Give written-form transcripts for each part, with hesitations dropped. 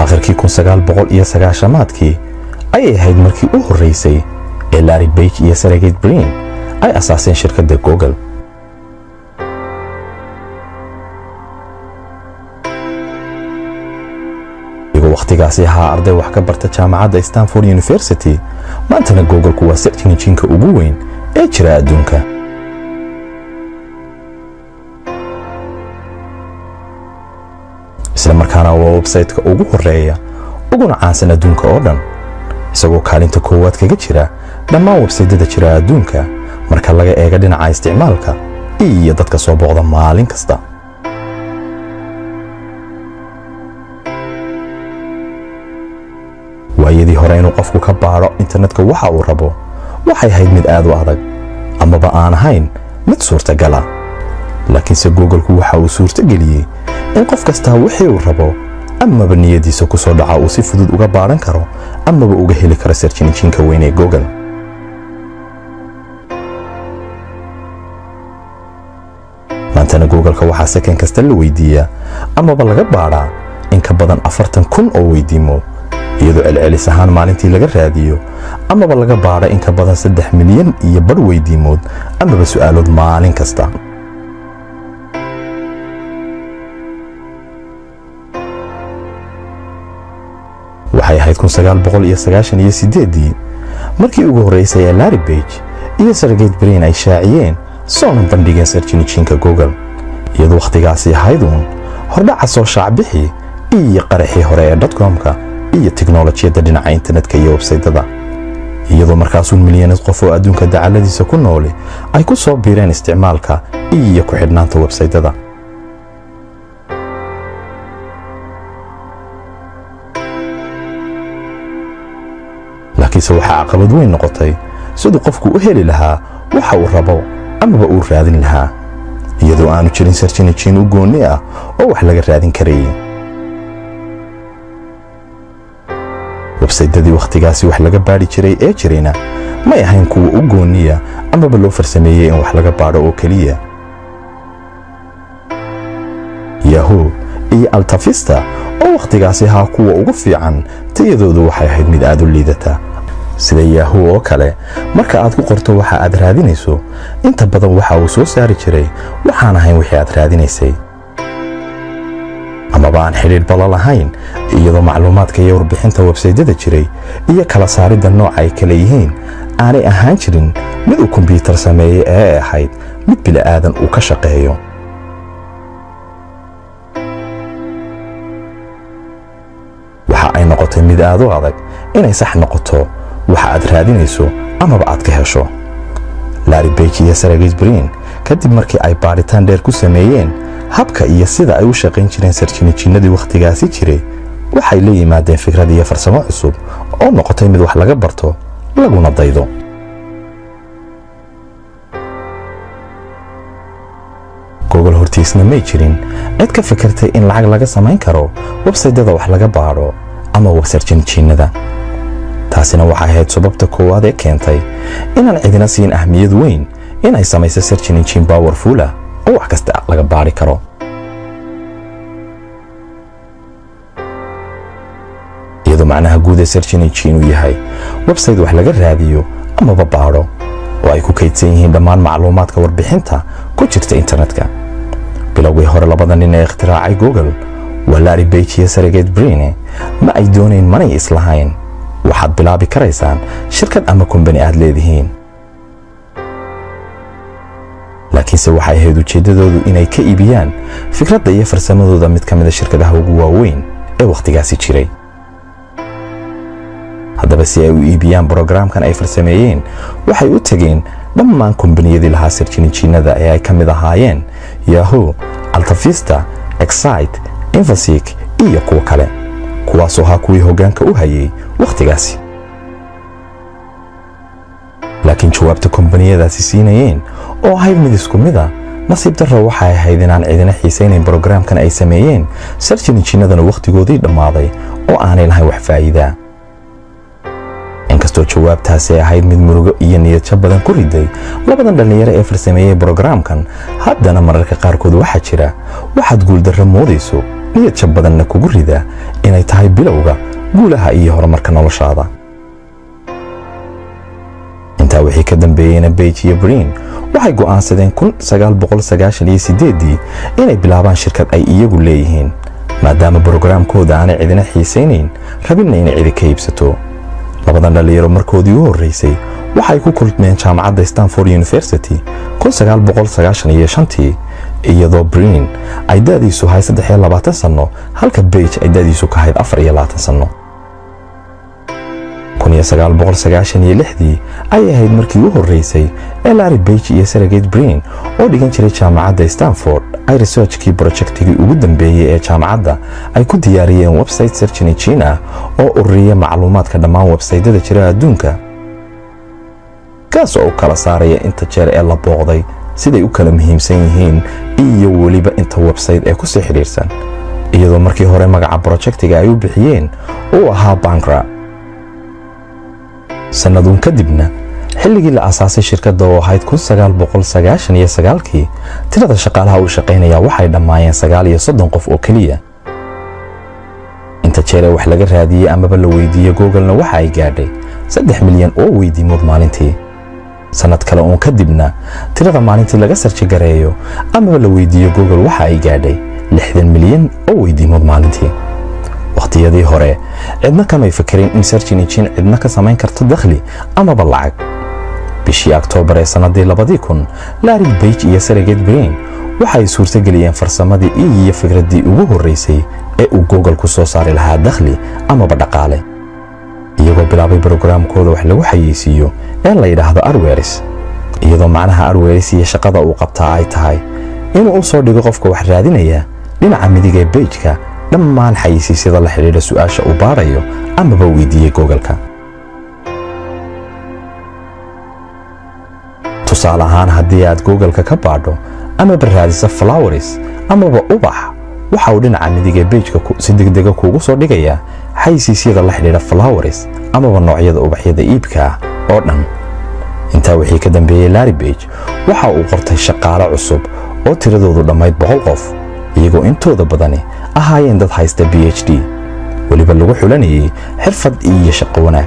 aakhirkii 1990maadkii ayay ahayd markii u horeysay ee Larry Page iyo Sergey Brin ay asaaseen shirkadda Google. waqtigaasi ahaa arday wax ka barta jaamacadda Stanford University, maantana Google waa search engine-ka ugu weyn ee jira adduunka. isla markaana waa website-ka ugu horeeya uguna caansan adduunka oo dhan, isagoo kaalinta koowaad kaga jira dhammaan website-yada jira adduunka marka laga eego dhinaca isticmaalka iyo dadka soo booqda maalin kasta. waayadii hore inuu qofku ka baaro internetka waxa uu rabo waxay ahayd mid aad u adag amaba aan ahayn mid suurtagal ah, laakiinse Google waxa uu suurtageliyay in qof kasta wixii uu rabo amaba niyadiisa ku soo dhaca uu si fudud uga baaran karo amaba uga heli karo search engine-ka weyn ee Google. maantana Google waxa second kasta la weydiiyaa amaba laga baaraa in ka badan 40,000 oo weydiimood, iyadoo celcelis ahaan maalintii laga raadiyo amaba laga baaro in ka badan 3 milyan iyo bar weydiimood amaba su'aalood maalin kasta. waxay ahayd 1998 markii ugu horeysay ee Larry Page iyo Sergey Brin ay shaaciyeen soona bandhigeen search engine-ka Google, iyadoo waqtigaasi ahayd hordhaca soo shaacbixi iyo qaraxii hore ee .com-ka iyo tiknoolajiyada dhinaca internetka iyo website-yada, iyadoo markaas milyan qof oo adduunka dacaladiisa ku nool ay ku soo biireen isticmaalka iyo ku xidhnaanta website-yada. laakiinse waxaa caqabad weyn noqotay sidoo qofku u heli lahaa waxa uu rabo amaba uu raadin lahaa, iyadoo aanu jirin search engine u gooni ah oo wax laga raadin karay. website-yadii waqtigaasi wax laga baari jiray ee jirayna may ahayn kuwa u gooniya amaba loo farsameeyay in wax laga baaro oo kaliya. Yahoo iyo Alta Vista oo waqtigaasi ahaa kuwa ugu fiican, tayadoodu waxay ahayd mid aad u liidata. sida Yahoo oo kale, marka aad ku qorto waxa aad raadinayso, inta badan waxa uu soo saari jiray waxaan ahayn wixii aad raadinaysay, amaba aan xiriir bala lahayn, iyadoo macluumaadka iyo warbixinta website-yada jiray iyo kala saaridda nooca ay kala yihiin aanay ahaan jirin mid uu kombiyuutar sameeyay ee ahayd mid bila'aadan uu ka shaqeeyo. waxa ay noqotay mid aad u adag inay sax noqoto waxa aad raadinayso amaba aad ka hesho. Larry Page iyo Sergey Brin kadib markii ay baaritaan dheer ku sameeyeen habka iyo sida ay u shaqayn jireen search engine-nadii waqtigaasi jiray, waxay la yimaadeen fikrad iyo farsamo cusub oo noqotay mid wax laga barto laguna daydo. Google hortiisna may jirin cid ka fikirtay in lacag laga samayn karo website-yada wax laga baaro ama search engine-nada. taasina waxay ahayd sababta koowaad ee keentay inaan cidina siin ahmiyad weyn inay samayso search engine powerful ah oo wax kasta laga baari karo. iyadoo macnaha guud ee search engine uu yahay website wax laga raadiyo ama baaro oo ay ku kaydsan yihiin dhammaan macluumaadka warbixinta ku jirta internetka. bilowgii hore labadan nin ee ikhtiraacay Google waa Larry Page iyo Sergey Brin ma ay dooneen manay islahayn waxaad bilaabi karaysaan shirkad ama company aad leedihiin, laakiinse waxay ahayd ujeedadoodu inay ka iibiyaan fikradda iyo farsamadooda mid ka mid ah shirkadaha ugu waaweyn ee waqtigaasi jiray. haddaba si ay u iibiyaan programkan ay farsameeyeen, waxay u tageen dhammaan kombaniyadii lahaa search engine-nada ee ay ka mid ahaayeen Yahoo, Alta Vista, Excite, Infosec iyo kuwa kale, kuwaasoo ahaa kuwii hoggaanka u hayay waqtigaasi. laakiin jawaabta kombaniyadaasi siinayeen oo ahayd mid isku mid ah, nasiib darro waxay ahayd inaan cidina xiisaynayn programkan ay sameeyeen search engine-nadana waqtigoodii dhammaaday oo aanay lahayn wax faa'iida. inkastoo jawaabtaasi ahayd mid murugo iyo niyad badan ku riday labadan dhalinyaro ee farsameeyay programkan, haddana mararka qaarkood waxa jira waxaad guuldarro moodayso niyad jab badanna kugu rida inay tahay bilowga guulaha iyo horumarka noloshaada. intaa wixii ka dambeeyeyna Page iyo Brin waxay go'aansadeen 1998 inay bilaabaan shirkad ay iyagu leeyihiin, maadaama barnaamijkooda aanay cidina xiisaynayn rabinna inay cid ka iibsato. labadan dhalinyaro markoodii u horeysay waxay ku kulmeen jaamacadda Stanford University 1995 iyadoo Brin ay da'diisu ahayd 23 sano halka Page ay da'diisu ka ahayd 24 sano. 1996 ay ahayd markii u horeysay ee Larry Page iyo Sergey Brin oo dhigan jiray jaamacadda Stanford ay researchkii projectigii ugu dambeeyay ee jaamacadda ay ku diyaariyeen website search engine ah oo ururiya macluumaadka dhammaan websaydyada jira adduunka, kaas oo kala saaraya inta jeer ee la booqday, siday u kala muhiimsan yihiin iyo waliba inta website ee ku sii xiriirsan, iyadoo markii hore magaca projectiga ay u bixiyeen uu ahaa Bankra. sanadun kadibna xilligii la asaasay shirkadda oo ahayd 1999 tirada shaqaalaha u shaqaynaya waxay dhammaayeen 39 qof oo kaliya. inta jeer wax laga raadiyay amaba la weydiiyay Google-na waxa ay gaadhay 3 milyan oo weydiimood maalintii. sanad kale oo kadibna tirada maalintii laga sarji gareeyo amaba la weydiiyay Google waxa ay gaadhay 60 milyan oo weydiimood maalintii. waqtiyadii hore cidna kama fikirin in search engine cidna ka samayn karto dakhli amaba lacag. bishii Oktoobar ee sanadii 2000 Larry Page iyo Sergey Brin waxay suurtageliyeen farsamadii iyo fikradii ugu horeysay ee uu Google ku soo saari lahaa dakhli amaba dhaqaale, iyagoo bilaabay barnaamijkooda wax lagu xayeysiiyo ee la yiraahdo AdWords, iyadoo macnaha AdWords iyo shaqada uu qabtaa ay tahay inuu soo dhigo qofka wax raadinaya dhinaca midig ee page-ka dhammaan xayeysiisyada la xiriira su'aasha uu baarayo amaba weydiiyay Google-ka. tusaale ahaan haddii aad Google-ka ka baadho amaba raadiso flowers amaba ubax, waxa uu dhinaca midig ee page-ka si degdeg ah kuugu soo dhigaya xayeysiisyada la xiriira flowers amaba noocyada ubaxyada iibka ah oo dhan. intaa wixii ka dambeeyay Larry Page waxa uu qortay shaqaale cusub oo tiradoodu dhammayd 100 qof, iyagoo intooda badani ahaayeen dad haysta PhD waliba lagu xulanayay xirfad iyo shaqo wanaag.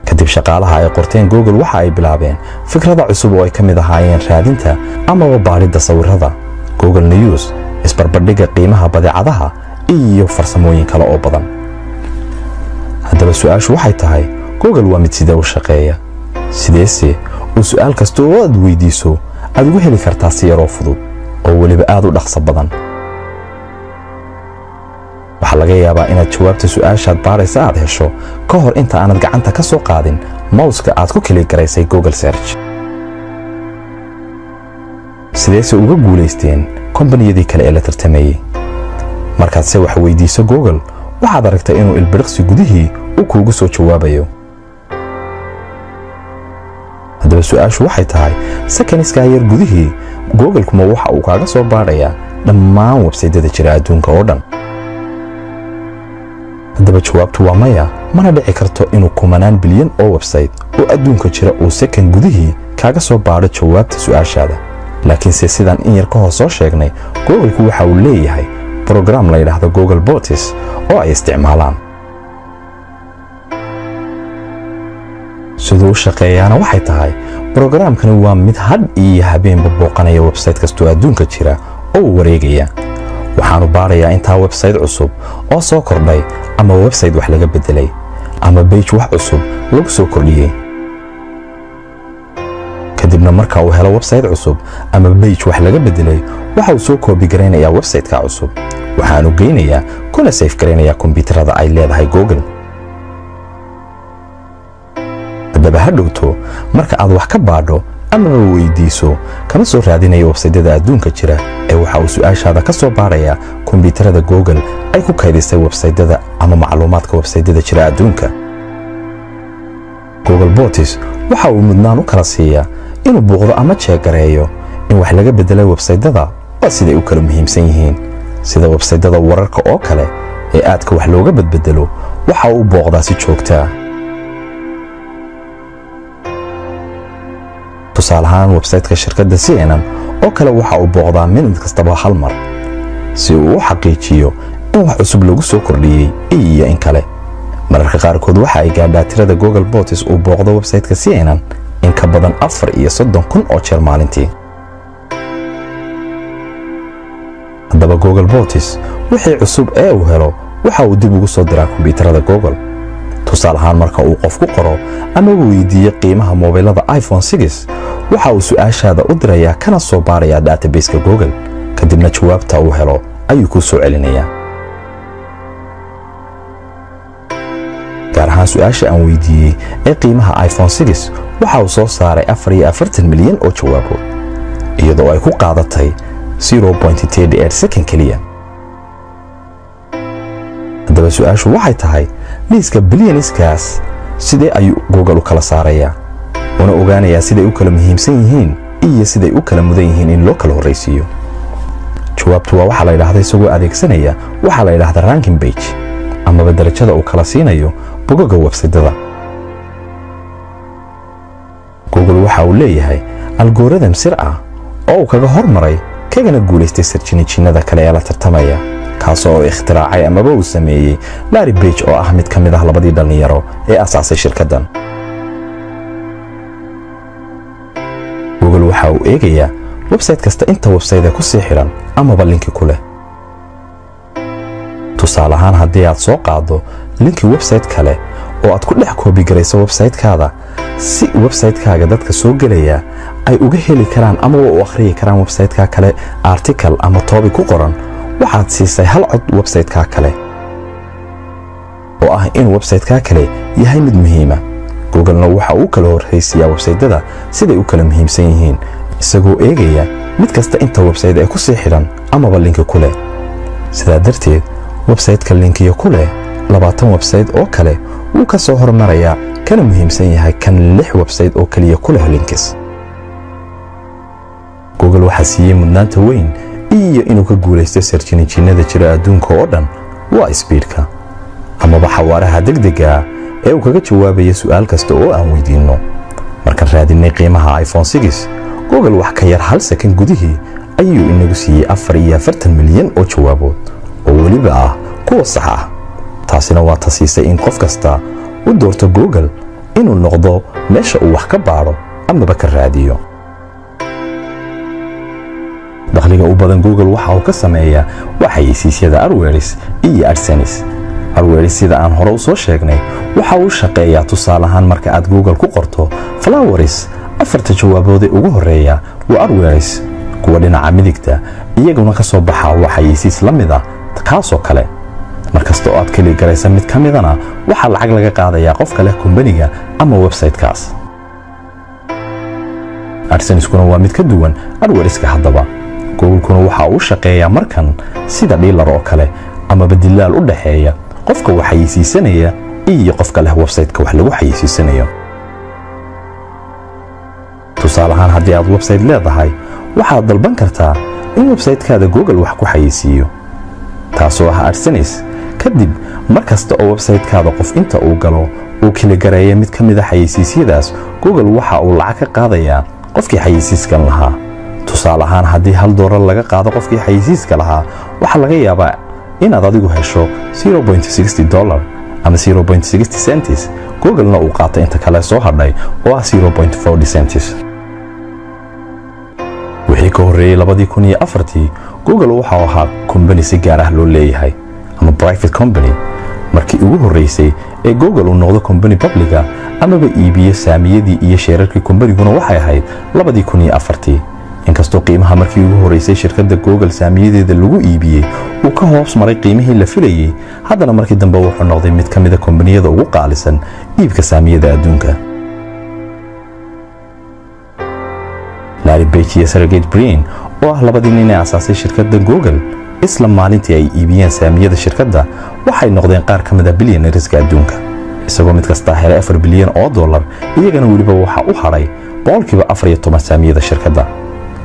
kadib shaqaalaha ay qorteen Google waxa ay bilaabeen fikrada cusub oo ay ka mid ahaayeen raadinta amaba baaridda sawirrada, Google News, isbarbardhigga qiimaha badeecadaha iyo farsamooyin kale oo badan. haddaba su'aashu waxay tahay Google waa mid sidee u shaqeeya, sideese oo su'aal kasta oo aad weydiiso aad ugu heli kartaa si yar oo fudud oo waliba aad u dhaqso badan. waxaa laga yaabaa inaad jawaabta su'aashaad baaraysa aad hesho ka hor inta aanad gacanta ka soo qaadin mouse-ka aad ku kili garaysay Google Search. sideese uga guulaysteen kombaniyadii kale ee la tartamayay? markaad se wax weydiiso Google waxaad aragtaa inuu ilbiriqsi gudihii uu kuugu soo jawaabayo. haddaba su'aashu waxay tahay seconds-ka yar gudihii Google-kuma waxa uu kaaga soo baarayaa dhammaan websaydyada jira adduunka oo dhan. haddaba jawaabtu waa maya, mana dhici karto inuu 10 bilyan oo website oo adduunka jira uu second gudihii kaaga soo baaro jawaabta su'aashaada. laakiinse sidaan in yar ka hoos soo sheegnay, Google-ku waxa uu leeyahay program la yiraahdo Google Bots oo ay isticmaalaan. sidoo shaqeeyana waxay tahay programkani waa mid had iyo habeenba booqanaya website kasta adduunka jira oo wareegaya. waxaanu baarayaa inta website cusub oo soo kordhay ama website wax laga bedelay ama page wax cusub lagu soo kordhiyay. kadibna marka uu helo website cusub ama page wax laga bedelay, waxa uu soo copy gareynayaa website-ka cusub, waxaanu geynayaa kuna save gareynayaa kombiyuutarada ay leedahay Google. haddaba hadhowto marka aad wax ka baadho ama weydiiso kama soo raadinayo websaydyada adduunka jira ee waxa uu su'aashaada ka soo baaraya kombiyuutarada Google ay ku kaydisay websaydyada ama macluumaadka websaydyada jira adduunka. Google Bots waxa uu mudnaan u kala siiyaa inuu booqdo ama check gareeyo in wax laga bedelay websaydyada oo siday u kala muhiimsan yihiin, sida websaydyada wararka oo kale ee aadka wax looga bedbedelo. waxa uu booqdaa si joogto ah. tusaale ahaan website-ka shirkadda CNN oo kale waxa uu booqdaa minad kastaba hal mar si uu u xaqiijiyo in wax cusub lagu soo kordhiyey iyo in kale. mararka qaarkood waxa ay gaadhaa tirada Googlebots uu booqdo website-ka CNN in ka badan 34,000 oo jeer maalintii. haddaba Googlebots wixii cusub ee uu helo waxa uu dib ugu soo diraa kombiyuutarada Google. tusaale ahaan marka uu qof ku qoro ama uu weydiiyo qiimaha moobilada iPhone 6 waxa uu su'aashaada u dirayaa kana soo baarayaa database-ka Google kadibna jawaabta uu helo ayuu ku soo celinayaa. gaar ahaan su'aasha aan weydiiyey ee qiimaha iPhone 6 waxa uu soo saaray 44 milyan oo jawaabood iyadoo ay ku qaadatay 0.38 second kaliya. haddaba su'aashu waxay tahay liiska billioniskaas sidee ayuu Google u kala saarayaa una ogaanayaa siday u kala muhiimsan yihiin iyo siday u kala mudan yihiin in loo kala horeysiiyo. jawaabtu waa waxa la yiraahdo isagoo adeegsanaya waxa la yiraahdo ranking page ama darajada uu kala siinayo bogagga website-da. Google waxa uu leeyahay algorithm sir ah oo uu kaga hormaray kagana guuleystay search engine-nada kale ee la tartamaya kaas oo ikhtiraacay ama uu sameeyay Larry Page oo ah mid kamid ah labadii dhalinyaro ee asaasay shirkaddan. Google waxa uu eegayaa website kasta inta website ku sii xiran ama linki ku leh. tusaale ahaan haddii aad soo qaado linki website kale oo aad ku dhex koobi garayso website-kaada si website-kaaga dadka soo galaya ay uga heli karaan ama u akhriyi karaan website-ka kale article ama topic ku qoran waxaad siisay hal cod website-ka kale oo ah in website-ka kale yahay mid muhiim ah. Google-na waxa uu kala horeysiyaa website-dada siday u kala muhiimsan yihiin isagoo eegaya mid kasta inta website ay ku sii xiran ama linki ku leh. sidaa darteed website-ka linkiyo ku leh 20 website oo kale uu ka soo hormarayaa kana muhiimsan yahay kan 6 website oo kaliya ku leh links. Google waxa siiyay mudnaanta weyn iyo inuu ka guuleysto search engine-nada jira adduunka oo dhan waa speed-ka ama xawaaraha degdega ee uu kaga jawaabayo su'aal kasta oo aan weydiino. markaan raadinay qiimaha iPhone 6 Google wax ka yar hal second gudihii ayuu inagu siiyay 44 milyan oo jawaabood oo waliba ah kuwa sax ah. taasina waa tasiisay in qof kasta u doorto Google inuu noqdo meesha uu wax ka baaro ama ka raadiyo. dakhliga u badan Google waxa uu ka sameeyaa xayeysiisyada AdWords iyo AdSense. AdWords sida aan hore u soo sheegnay waxa uu shaqeeyaa tusaale ahaan marka aad Google ku qorto flowers afarta jawaabood ee ugu horeeya waa AdWords kuwa dhinaca midigta iyaguna ka soo baxa xayeysiis la mid ah kaasoo kale. markasta oo aad kali garaysan mid ka midana waxa lacag laga qaadayaa qofka leh kumbaniga ama website-kaas. AdSense-kuna waa mid ka duwan AdWords-ka. haddaba Google-kuna waxa uu shaqeeyaa markan sida dealer oo kale ama badilaal u dhaxeeya qofka wax xayeysiisanaya iyo qofka leh website-ka wax lagu xayeysiisanayo. tusaale ahaan haddii aad website leedahay waxaad dalban kartaa in website-kaada Google wax ku xayeysiiyo taasoo ah AdSense. kadib markasta oo website-kaada qof inta uu galo uu kala gareeyo mid ka mid ah xayeysiisyadaas Google waxa uu lacag ka qaadayaa qofkii xayeysiiskan lahaa. tusaale ahaan haddii $1 laga qaado qofkii xayeysiiska lahaa waxa laga yaabaa inaad adigu hesho $0.60 ama 0.60 cents. Google-na uu qaato inta kale soo hadhay oo ah 0.40 cents. wixii ka horreeyay 2004 Google waxa uu ahaa company si gaar ah loo leeyahay ama private company. markii ugu horeysay ee Google uu noqdo company public ah ama iibiyo saamiyadii iyo sheerarkii companyguna waxay ahayd 2004. inkastoo qiimaha markii ugu horeysay shirkadda Google saamiyadeeda lagu iibiyay uu ka hoos maray qiimihii la filayay haddana markii dambe wuxuu noqday mid ka mid ah kombaniyada ugu qaalisan iibka saamiyada adduunka. Larry Page iyo Sergey Brin oo ah labadii nin ee asaasay shirkadda Google isla maalintii ay iibiyeen saamiyada shirkadda waxay noqdeen qaar ka mid ah billionaires-ka adduunka isagoo mid kasta helay $4 bilyan iyagana waliba waxa u haray boqolkiiba 14 saamiyada shirkadda.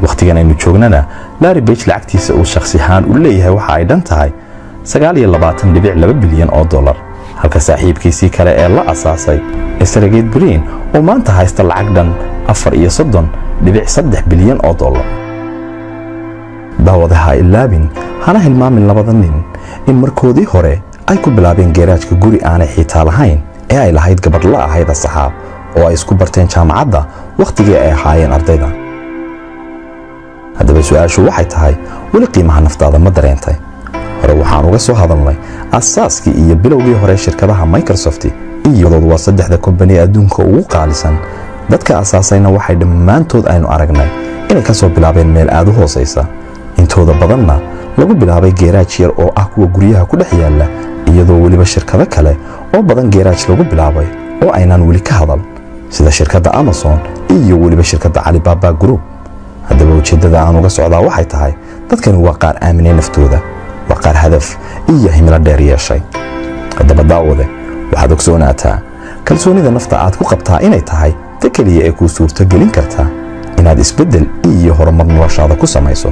waqtigan aynu joognana Larry Page lacagtiisa uu shakhsi ahaan u leeyahay waxa ay dhan tahay $29.2 bilyan halka saaxiibkiisii kale ee la asaasay Sergey Brin oo maanta haysta lacag dhan $34.3 bilyan. daawadaha ilaabin hana hilmaamin labada nin in markoodii hore ay ku bilaabeen geeraajka guri aanay xitaa lahayn ee ay lahayd gabadh la ahayd asxaab oo ay isku barteen jaamacadda wakhtigii ay ahaayeen ardayda. haddaba su-aashu waxay tahay weli qiimaha naftaada ma dareentay? hore waxaan uga soo hadalnay asaaskii iyo bilowgii hore shirkadaha Microsoft iyadood waa saddexda kumbani adduunka ugu qaalisan. dadka asaasayna waxay dhammaantood aynu aragnay inay ka soo bilaabeen meel aad u hooseysa, intooda badanna lagu bilaabay geeraaj yar oo ah kuwa guryaha ku dhex yaalla, iyadoo weliba shirkado kale oo badan geeraaj lagu bilaabay oo aynaan weli ka hadal, sida shirkadda Amazon iyo weliba shirkadda Alibaba Group. haddaba ujeeddada aan uga socdaa waxay tahay dadkani waa qaar aaminay naftooda, waa qaar hadaf iyo himilo dheer yeeshay. haddaba daawade waxaad ogsoonaataa kalsoonida nafta aad ku qabtaa inay tahay ta keliya ee kuu suurtogelin karta inaad isbeddel iyo horumar noloshaada ku samayso.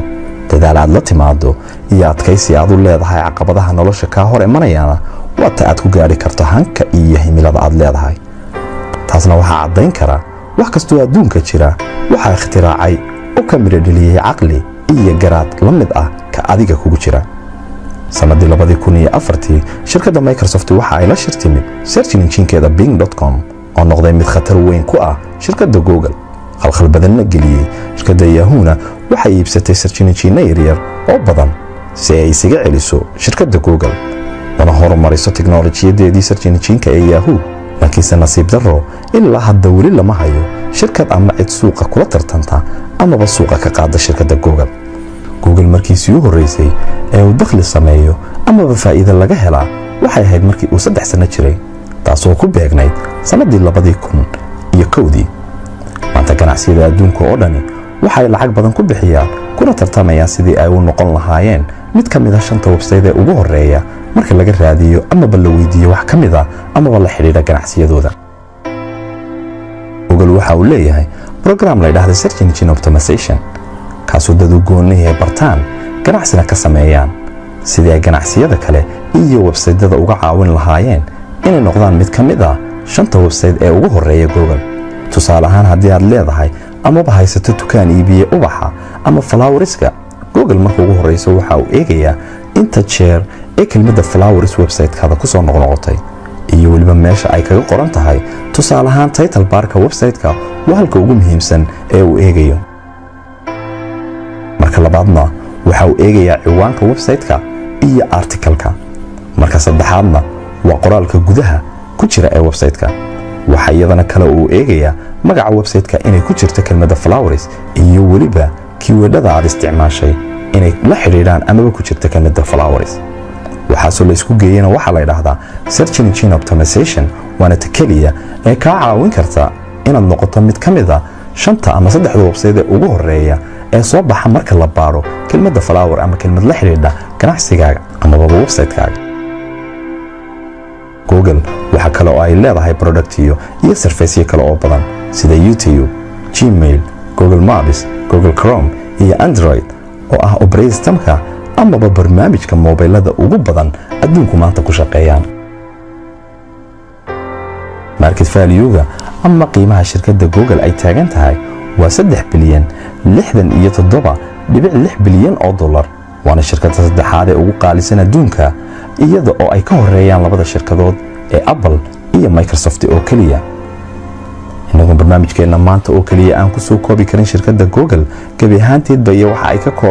dadaal aad la timaado iyo adkaysi aad u leedahay caqabadaha nolosha kaa hor imanayana waa ta aad ku gaadhi karto hanka iyo himilada aad leedahay. taasna waxaa caddayn kara wax kastoo adduunka jira waxaa ikhtiraacay oo ka midho dheliyey caqli iyo garaad la mid ah ka adiga kugu jira. sanadii 2004 shirkadda Microsoft waxa ay la shirtimid search engine-keeda Bing.com oo noqday mid khatar weyn ku ah shirkadda Google. khalkhal badanna geliyey shirkadda Yahoo-na waxay iibsatay search engine yaryar oo badan si ay isaga celiso shirkadda Google wana horumariso tiknoolajiyadeedii search engine-ka ee Yahoo. laakiinse nasiib darro ilaa hadda weli lama hayo shirkad ama cid suuqa kula tartanta amaba suuqa ka qaada shirkadda Google. Google markiisii u horeysay ee uu dakhli sameeyo amaba faa'iido laga helaa waxay ahayd markii uu 3 sano jiray, taasoo ku beegnayd sanadii 2001. maanta ganacsiyada adduunka oo dhani waxay lacag badan ku bixiyaan kuna tartamayaan sidii ay u noqon lahaayeen mid ka mid ah 5 website ee ugu horeeya marka laga raadiyo amaba la weydiiyo wax ka mid ah amaba la xiriira ganacsiyadooda. Google waxa uu leeyahay program la yiraahdo Search Engine Optimization kaasoo dad u goonaya bartaan ganacsina ka sameeyaan sidii ay ganacsiyada kale iyo website-yada uga caawin lahaayeen inay noqdaan mid ka mid ah 5 website ee ugu horeeya Google. tusaale ahaan haddii aad leedahay amaba haysato dukaan iibiye ubaxa ama flowerska, Google marka ugu horeyso waxa uu eegayaa inta jeer ee kelmadda flowers website-kaada ku soo noqnoqotay iyo weliba meesha ay kaga qoran tahay. tusaale ahaan title bar-ka website-ka waa halka ugu muhiimsan ee uu eegayo. marka labaadna waxa uu eegayaa ciwaanka website-ka iyo article-ka. marka saddexaadna waa qoraalka gudaha ku jira ee website-ka. waxa iyadana kale uu eegayaa magaca website-ka inay ku jirto kelmadda flowers iyo weliba keyword-ada aad isticmaashay inay la xiriiraan amaba ku jirto kelmadda flowers. waxaasoo la isku geeyana waxaa la yidhaahdaa Search Engine Optimization, waana ta keliya ee kaa caawin karta inaad noqoto mid ka mid ah 5 ama 3 website ee ugu horeeya ee soo baxa marka la baaro kelmadda flower ama kelmad la xiriirta ganacsigaaga amaba website-kaaga. Google waxa kale oo ay leedahay product iyo service kale oo badan sida YouTube, Gmail, Google Maps, Google Chrome iyo Android oo ah operating system-ka amaba barnaamijka mobilada ugu badan adduunku maanta ku shaqeeyaan. market value-ga ama qiimaha shirkadda Google ay taagan tahay waa 3,67.6 bilyan oo dollar, waana shirkadda saddexaad ee ugu qaalisan adduunka iyada oo ay ka horeeyaan labada shirkadood ee Apple iyo Microsoft oo kaliya. inagu barnaamijkeena maanta oo kaliya aan ku soo koobi karin shirkadda Google gabi ahaanteedba iyo waxa ay ka kooban